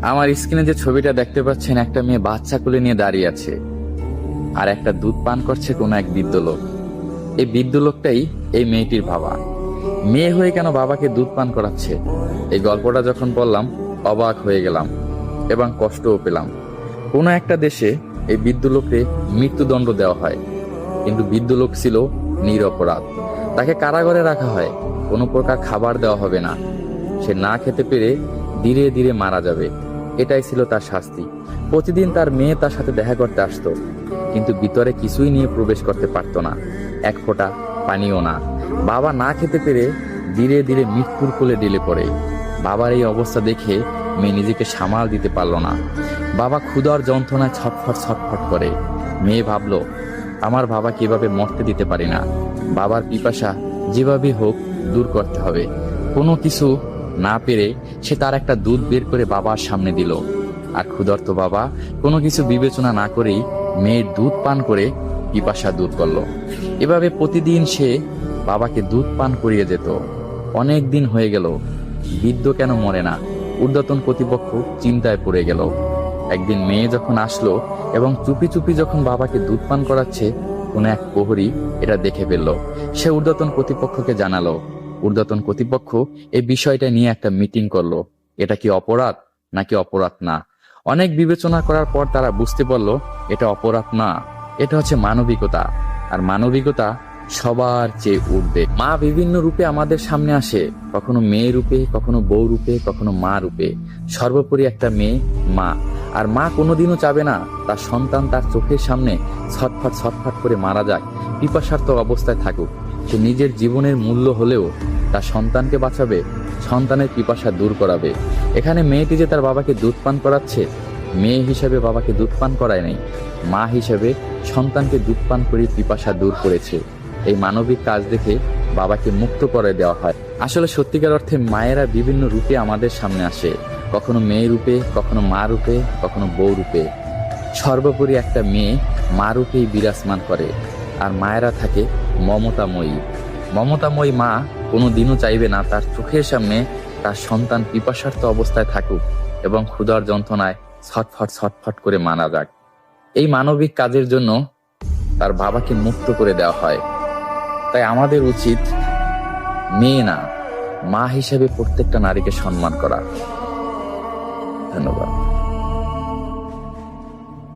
আমার স্ক্রিনে যে ছবিটা দেখতে পাচ্ছেন, একটা মেয়ে বাচ্চা কোলে নিয়ে দাঁড়িয়ে আছে আর একটা দুধ পান করছে কোন এক বৃদ্ধ লোক। এই বৃদ্ধ লোকটাই এই মেয়েটির বাবা। মেয়ে হয়ে কেন বাবাকে দুধ পান করাচ্ছে? এই গল্পটা যখন বললাম অবাক হয়ে গেলাম এবং কষ্টও পেলাম। কোনো একটা দেশে এই বৃদ্ধ লোককে মৃত্যুদণ্ড দেওয়া হয়, কিন্তু বৃদ্ধ লোক ছিল নিরপরাধ। তাকে কারাগারে রাখা হয়, কোনো প্রকার খাবার দেওয়া হবে না। সে না খেতে পেরে ধীরে ধীরে মারা যাবে, এটাই ছিল তার শাস্তি। প্রতিদিন তার মেয়ে তার সাথে দেখা করতে আসতো, কিন্তু ভিতরে কিছুই নিয়ে প্রবেশ করতে পারতো না, এক ফোঁটা পানিও না। বাবা না খেতে পেরে ধীরে ধীরে মৃত্যুর কোলে ঢেলে পড়ে। বাবার এই অবস্থা দেখে মেয়ে নিজেকে সামাল দিতে পারলো না। বাবা ক্ষুধার যন্ত্রণায় ছটফট ছটফট করে। মেয়ে ভাবলো, আমার বাবা কিভাবে মরতে দিতে পারি না। বাবার পিপাসা যেভাবে হোক দূর করতে হবে। কোনো কিছু না পেরে সে তার একটা দুধ বের করে বাবার সামনে দিল, আর ক্ষুধার্ত বাবা কোনো কিছু বিবেচনা না করেই মেয়ের দুধ পান করে পিপাসা দূর করলো। এভাবে প্রতিদিন সে বাবাকে দুধ পান করিয়ে যেত। অনেক দিন হয়ে গেল, বৃদ্ধ কেন মরে না? ঊর্ধ্বতন কর্তৃপক্ষ চিন্তায় পড়ে গেল। একদিন মেয়ে যখন আসলো এবং চুপি চুপি যখন বাবাকে দুধ পান করাচ্ছে, কোনো এক প্রহরী এটা দেখে ফেলল। সে ঊর্ধ্বতন কর্তৃপক্ষকে জানালো। ঊর্ধ্বতন কর্তৃপক্ষ এই বিষয়টা নিয়ে একটা মিটিং করলো। এটা কি অপরাধ নাকি অপরাধ না? অনেক বিবেচনা করার পর তারা বুঝতে পারলো এটা অপরাধ না, এটা হচ্ছে মানবিকতা। আর মানবিকতা সবার চেয়ে ঊর্ধ্বে। মা বিভিন্ন রূপে আমাদের সামনে আসে, কখনো মেয়ে রূপে, কখনো বউ রূপে, কখনো মা রূপে। সর্বোপরি একটা মেয়ে মা। আর মা কোনোদিনও চাবে না তার সন্তান তার চোখের সামনে ছটফট ছটফট করে মারা যাক, পিপাসার্ত অবস্থায় থাকুক। সে নিজের জীবনের মূল্য হলেও তার সন্তানকে বাঁচাবে, সন্তানের পিপাসা দূর করাবে। এখানে মেয়েটি যে তার বাবাকে দুধ পান করাচ্ছে, মেয়ে হিসেবে বাবাকে দুধ পান করায় নাই, মা হিসেবে সন্তানকে দুধ পান করে পিপাসা দূর করেছে। এই মানবিক কাজ দেখে বাবাকে মুক্ত করে দেওয়া হয়। আসলে সত্যিকার অর্থে মায়েরা বিভিন্ন রূপে আমাদের সামনে আসে, কখনো মেয়ে রূপে, কখনো মা রূপে, কখনো বউ রূপে। সর্বোপরি একটা মেয়ে মা রূপেই বিরাজমান করে। আর মায়েরা থাকে মমতাময়ী। মমতাময়ী মা কোনো দিনও চাইবে না তার চোখের সামনে তার সন্তান পিপাসার্ত অবস্থায় থাকুক এবং ক্ষুধার যন্ত্রণায় ছটফট ছটফট করে মারা যাক। এই মানবিক কাজের জন্য তার বাবাকে মুক্ত করে দেওয়া হয়। তাই আমাদের উচিত মেয়ে না, মা হিসেবে প্রত্যেকটা নারীকে সম্মান করা। ধন্যবাদ।